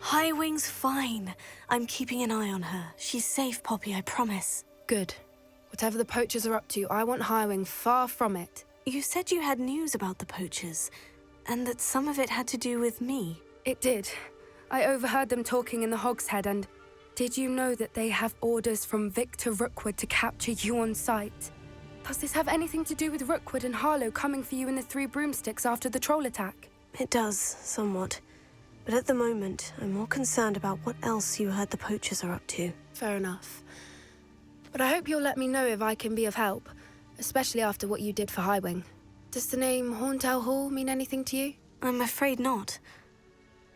Highwing's fine. I'm keeping an eye on her. She's safe, Poppy, I promise. Good. Whatever the poachers are up to, I want Highwing far from it. You said you had news about the poachers, and that some of it had to do with me. It did. I overheard them talking in the Hogshead, and did you know that they have orders from Victor Rookwood to capture you on sight? Does this have anything to do with Rookwood and Harlow coming for you in the Three Broomsticks after the troll attack? It does, somewhat. But at the moment, I'm more concerned about what else you heard the poachers are up to. Fair enough. But I hope you'll let me know if I can be of help, especially after what you did for Highwing. Does the name Horntail Hall mean anything to you? I'm afraid not.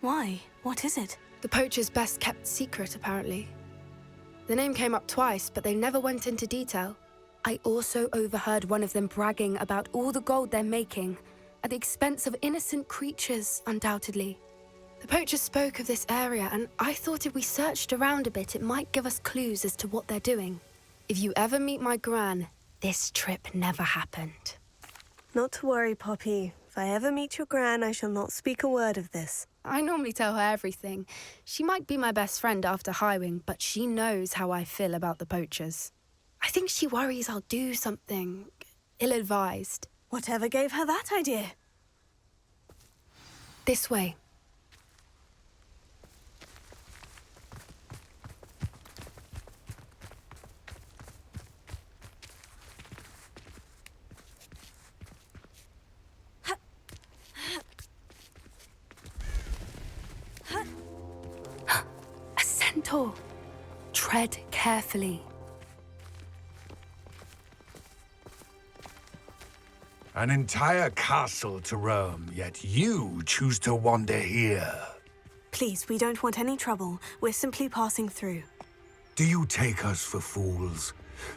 Why? What is it? The poachers' best-kept secret, apparently. The name came up twice, but they never went into detail. I also overheard one of them bragging about all the gold they're making, at the expense of innocent creatures, undoubtedly. The poachers spoke of this area, and I thought if we searched around a bit, it might give us clues as to what they're doing. If you ever meet my gran, this trip never happened. Not to worry, Poppy. If I ever meet your gran, I shall not speak a word of this. I normally tell her everything. She might be my best friend after Highwing, but she knows how I feel about the poachers. I think she worries I'll do something ill-advised. Whatever gave her that idea? This way. A centaur. Tread carefully. An entire castle to roam, yet you choose to wander here. Please, we don't want any trouble. We're simply passing through. Do you take us for fools?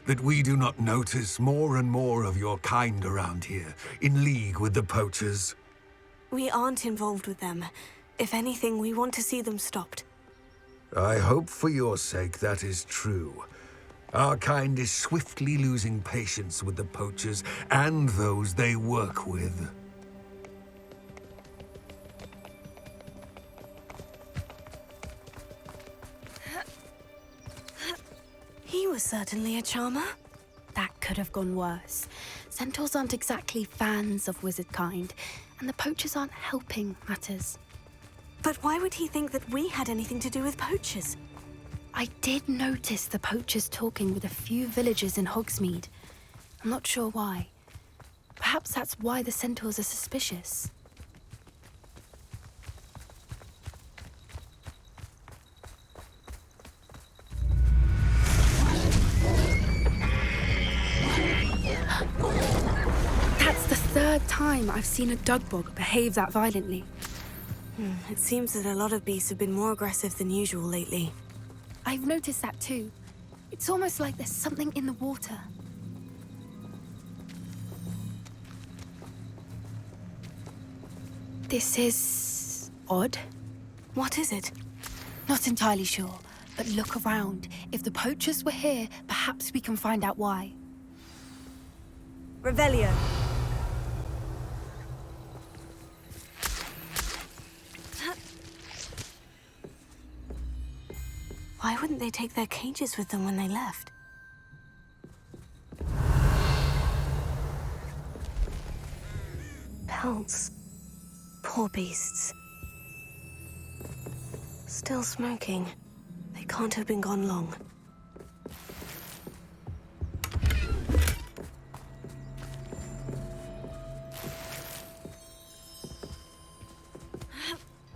That we do not notice more and more of your kind around here, in league with the poachers? We aren't involved with them. If anything, we want to see them stopped. I hope for your sake that is true. Our kind is swiftly losing patience with the poachers and those they work with. He was certainly a charmer. That could have gone worse. Centaurs aren't exactly fans of wizard kind, and the poachers aren't helping matters. But why would he think that we had anything to do with poachers? I did notice the poachers talking with a few villagers in Hogsmeade. I'm not sure why. Perhaps that's why the centaurs are suspicious. That's the third time I've seen a dugbog behave that violently. It seems that a lot of beasts have been more aggressive than usual lately. I've noticed that too. It's almost like there's something in the water. This is odd. What is it? Not entirely sure, but look around. If the poachers were here, perhaps we can find out why. Revelio. Why wouldn't they take their cages with them when they left? Pelts. Poor beasts. Still smoking. They can't have been gone long.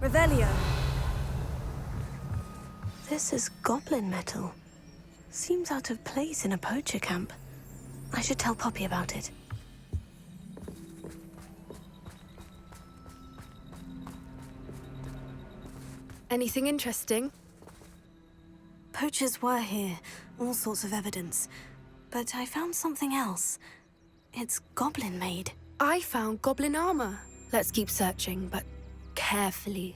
Revelio. This is goblin metal. Seems out of place in a poacher camp. I should tell Poppy about it. Anything interesting? Poachers were here, all sorts of evidence. But I found something else. It's goblin-made. I found goblin armor. Let's keep searching, but carefully.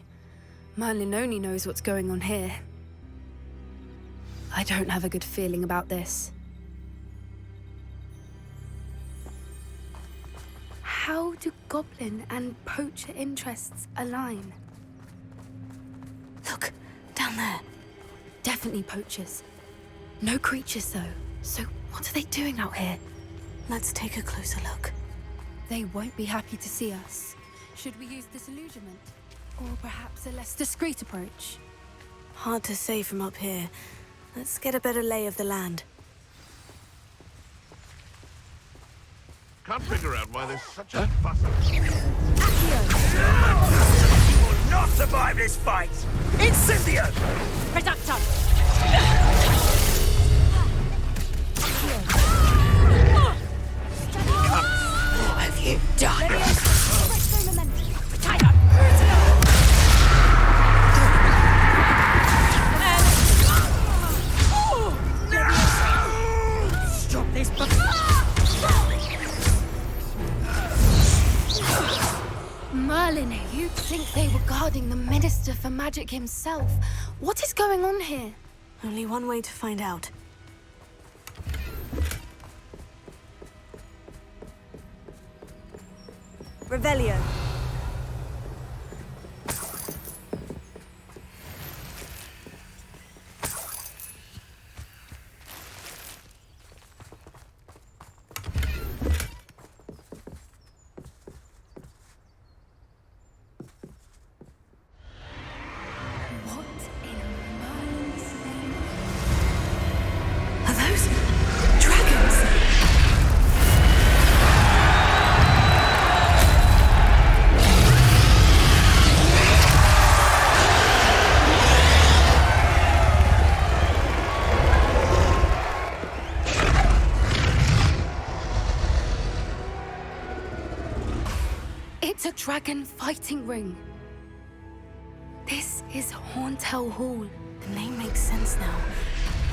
Merlin only knows what's going on here. I don't have a good feeling about this. How do goblin and poacher interests align? Look, down there? Definitely poachers. No creatures, though. So what are they doing out here? Let's take a closer look. They won't be happy to see us. Should we use disillusionment? Or perhaps a less discreet approach? Hard to say from up here. Let's get a better lay of the land. Can't figure out why there's such a fuss. You will not survive this fight! Incendio! What have you done? Stop this! Merlin, you'd think they were guarding the Minister for Magic himself. What is going on here? Only one way to find out. Revelio. What in Merlin's name? Are those dragons? It's a dragon fighting ring. This is Horntail Hall. The name makes sense now.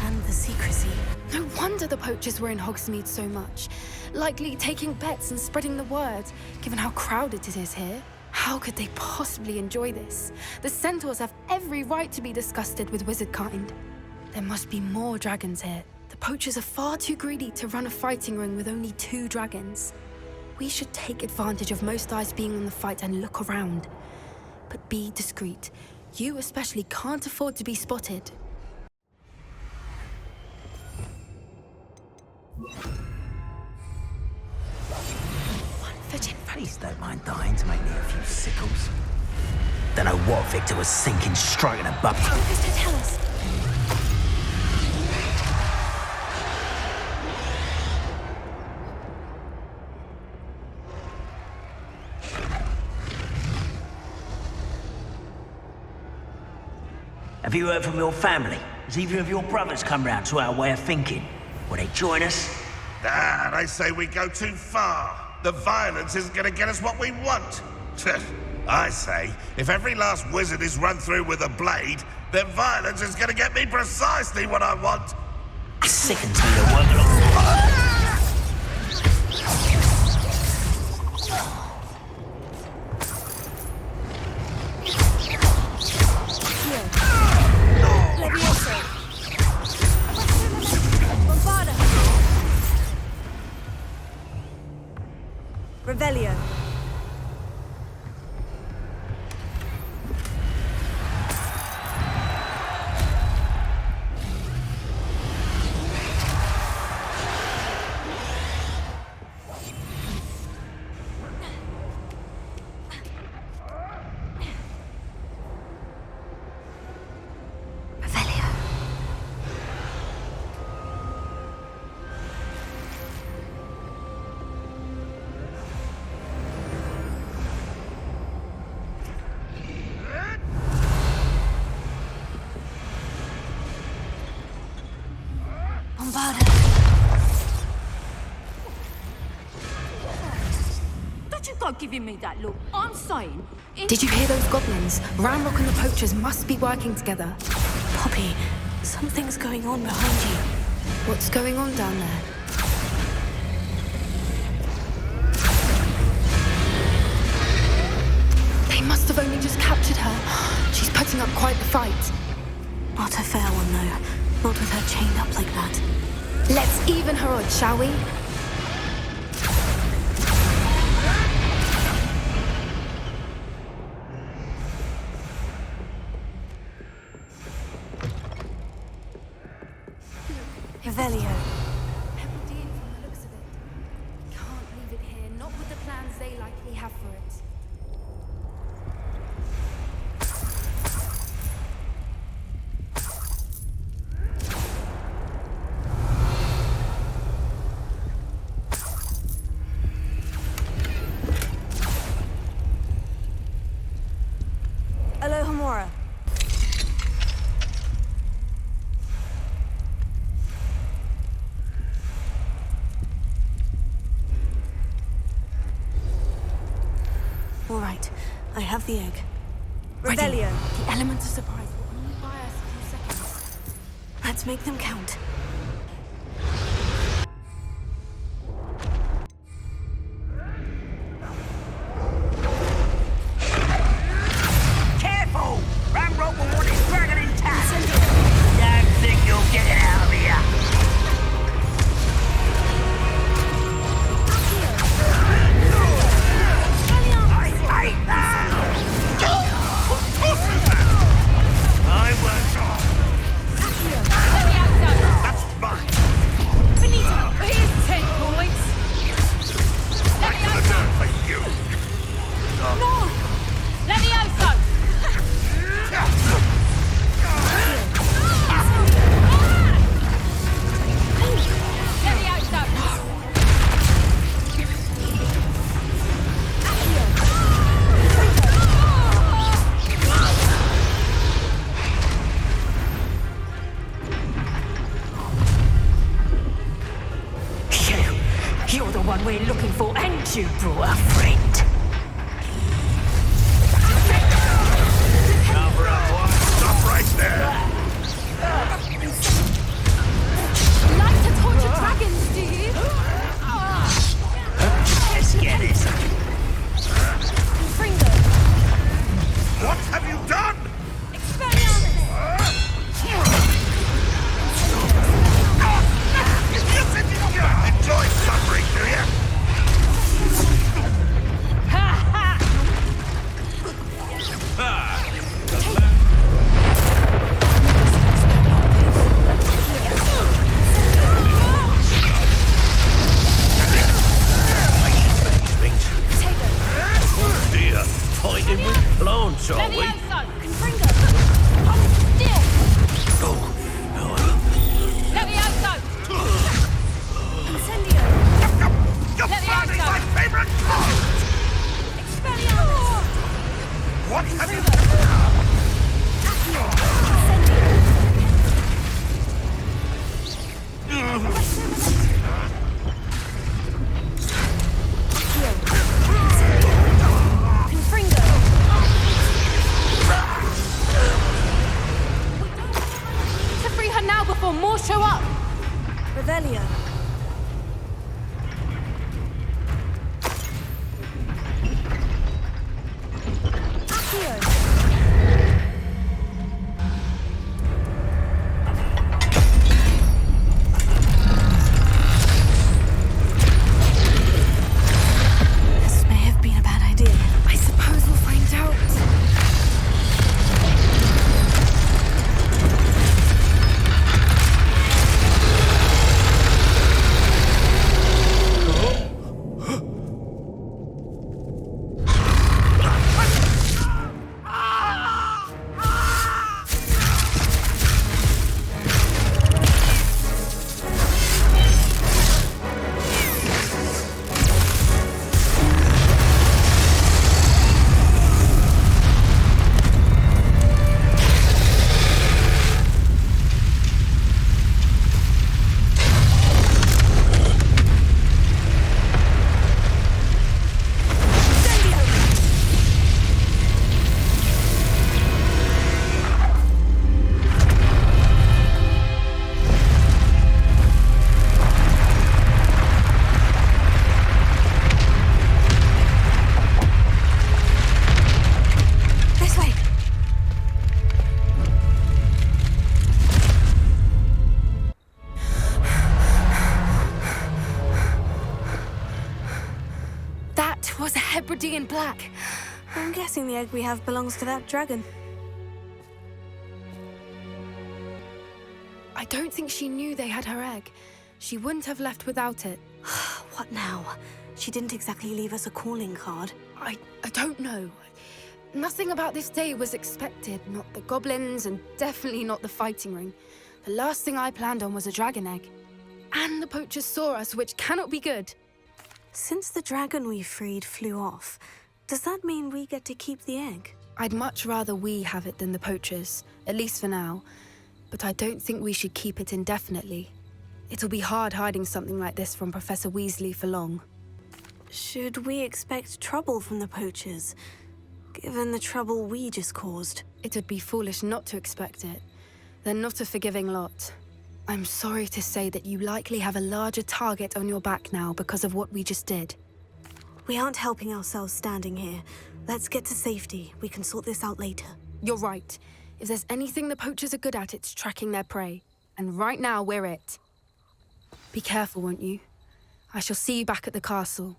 And the secrecy. No wonder the poachers were in Hogsmeade so much. Likely taking bets and spreading the word, given how crowded it is here. How could they possibly enjoy this? The centaurs have every right to be disgusted with wizard kind. There must be more dragons here. The poachers are far too greedy to run a fighting ring with only 2 dragons. We should take advantage of most eyes being on the fight and look around. But be discreet. You especially can't afford to be spotted. One foot in front. Don't mind dying to make me a few sickles. Don't know what Victor was thinking, stroking a bum. Focus to tell us. Have you heard from your family? Has either of your brothers come round to our way of thinking? Will they join us? Ah, they say we go too far. The violence isn't going to get us what we want. I say, if every last wizard is run through with a blade, then violence is going to get me precisely what I want. Sick and tired of working on. Revelio. Don't you go giving me that look. I'm saying... Did you hear those goblins? Ramrock and the poachers must be working together. Poppy, something's going on behind you. What's going on down there? They must have only just captured her. She's putting up quite the fight. Not a fair one, though. Not with her chained up like that. Let's even her odds, shall we? Revelio. Hebridean from the looks of it. Can't leave it here, not with the plans they likely have for it. Alohomora. All right, I have the egg. Revelio. The element of surprise will only buy us a few seconds. Let's make them count. Careful! Ramrock will want his dragon intact! Don't think you'll get it out of here! I hate that! I worked off! That's mine. Benito, here's 10 points. Back to the dirt for you. Levioso! Levioso! You're the one we're looking for, and you brought a friend. Cover up, boy. Stop right there. Like to torture dragons, do you? Let's get this. What have you done? Enjoy suffering, do you? Dear, fighting with plants, are we? Levioso! Oh, Levioso! you're burning my favorite clothes! What have you... To free her now before more show up. Revelio. This may have been a bad idea. I suppose we'll find out. Was a Hebridean black. I'm guessing the egg we have belongs to that dragon. I don't think she knew they had her egg. She wouldn't have left without it. What now? She didn't exactly leave us a calling card. I don't know. Nothing about this day was expected. Not the goblins, and definitely not the fighting ring. The last thing I planned on was a dragon egg. And the poachers saw us, which cannot be good. Since the dragon we freed flew off, does that mean we get to keep the egg? I'd much rather we have it than the poachers, at least for now. But I don't think we should keep it indefinitely. It'll be hard hiding something like this from Professor Weasley for long. Should we expect trouble from the poachers, given the trouble we just caused? It would be foolish not to expect it. They're not a forgiving lot. I'm sorry to say that you likely have a larger target on your back now because of what we just did. We aren't helping ourselves standing here. Let's get to safety. We can sort this out later. You're right. If there's anything the poachers are good at, it's tracking their prey. And right now, we're it. Be careful, won't you? I shall see you back at the castle.